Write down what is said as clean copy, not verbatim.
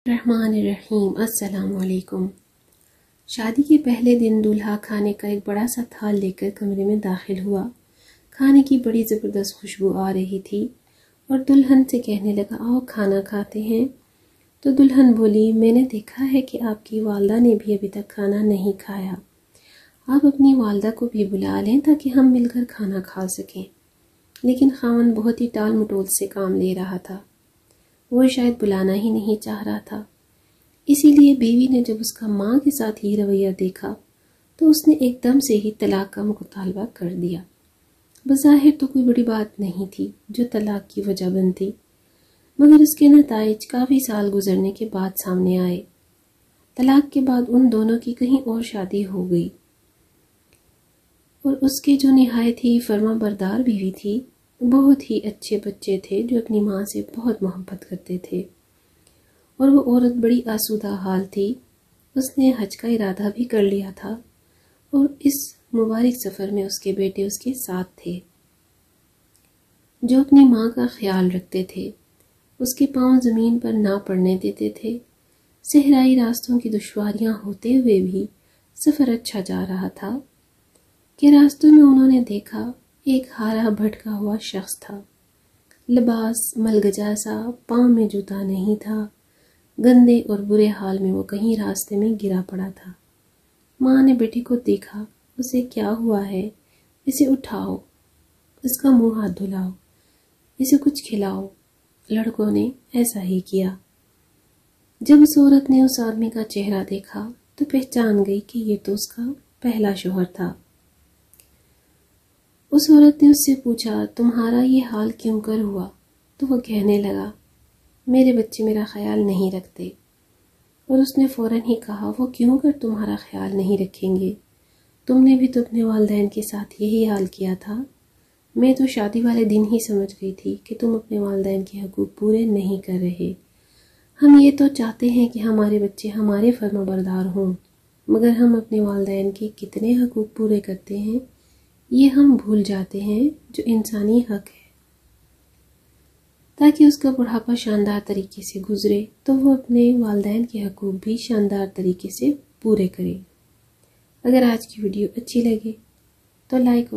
الرحمن الرحیم۔ السلام علیکم۔ شادی کے پہلے دن دولہا کھانے کا ایک بڑا سا تھال لے کر کمرے میں داخل ہوا۔ کھانے کی بڑی زبردست خوشبو آ رہی تھی اور دلہن سے کہنے لگا، آؤ کھانا کھاتے ہیں۔ تو دلہن بولی، میں نے دیکھا ہے کہ آپ کی والدہ نے بھی ابھی تک کھانا نہیں کھایا، آپ اپنی والدہ کو بھی بلا لیں تاکہ ہم مل کر کھانا کھا سکیں۔ لیکن خاوند بہت ہی ٹال مٹول سے کام لے رہا تھا، وہ شاید بلانا ہی نہیں چاہ رہا تھا۔ اسی لیے بیوی نے جب اس کا ماں کے ساتھ ہی رویہ دیکھا تو اس نے ایک دم سے ہی طلاق کا مطالبہ کر دیا۔ بظاہر تو کوئی بڑی بات نہیں تھی جو طلاق کی وجہ بنتی، مگر اس کے نتائج کافی سال گزرنے کے بعد سامنے آئے۔ طلاق کے بعد ان دونوں کی کہیں اور شادی ہو گئی، اور اس کے جو نہایت ہی فرما بردار بیوی تھی، بہت ہی اچھے بچے تھے جو اپنی ماں سے بہت محبت کرتے تھے، اور وہ عورت بڑی آسودہ حال تھی۔ اس نے حج کا ارادہ بھی کر لیا تھا، اور اس مبارک سفر میں اس کے بیٹے اس کے ساتھ تھے، جو اپنی ماں کا خیال رکھتے تھے، اس کے پاؤں زمین پر نہ پڑنے دیتے تھے۔ صحرائی راستوں کی دشواریاں ہوتے ہوئے بھی سفر اچھا جا رہا تھا کہ راستوں میں انہوں نے دیکھا ایک ہارا بھٹکا ہوا شخص تھا، لباس ملگجا سا، پاؤں میں جوتا نہیں تھا، گندے اور برے حال میں وہ کہیں راستے میں گرا پڑا تھا۔ ماں نے بیٹے کو دیکھا، اسے کیا ہوا ہے، اسے اٹھاؤ، اس کا منہ ہاتھ دھلاؤ، اسے کچھ کھلاؤ۔ لڑکوں نے ایسا ہی کیا۔ جب اس عورت نے اس آدمی کا چہرہ دیکھا تو پہچان گئی کہ یہ تو اس کا پہلا شوہر تھا۔ اس عورت نے اس سے پوچھا، تمہارا یہ حال کیوں کر ہوا؟ تو وہ کہنے لگا، میرے بچے میرا خیال نہیں رکھتے۔ اور اس نے فوراً ہی کہا، وہ کیوں کر تمہارا خیال نہیں رکھیں گے؟ تم نے بھی تو اپنے والدین کے ساتھ یہی حال کیا تھا۔ میں تو شادی والے دن ہی سمجھ گئی تھی کہ تم اپنے والدین کے حقوق پورے نہیں کر رہے۔ ہم یہ تو چاہتے ہیں کہ ہمارے بچے ہمارے فرما بردار ہوں، مگر ہم اپنے والدین کے کتنے حقوق پورے کرتے ہیں یہ ہم بھول جاتے ہیں، جو انسانی حق ہے، تاکہ اس کا بڑھاپا شاندار طریقے سے گزرے تو وہ اپنے والدین کے حقوق بھی شاندار طریقے سے پورے کرے۔ اگر آج کی ویڈیو اچھی لگے تو لائک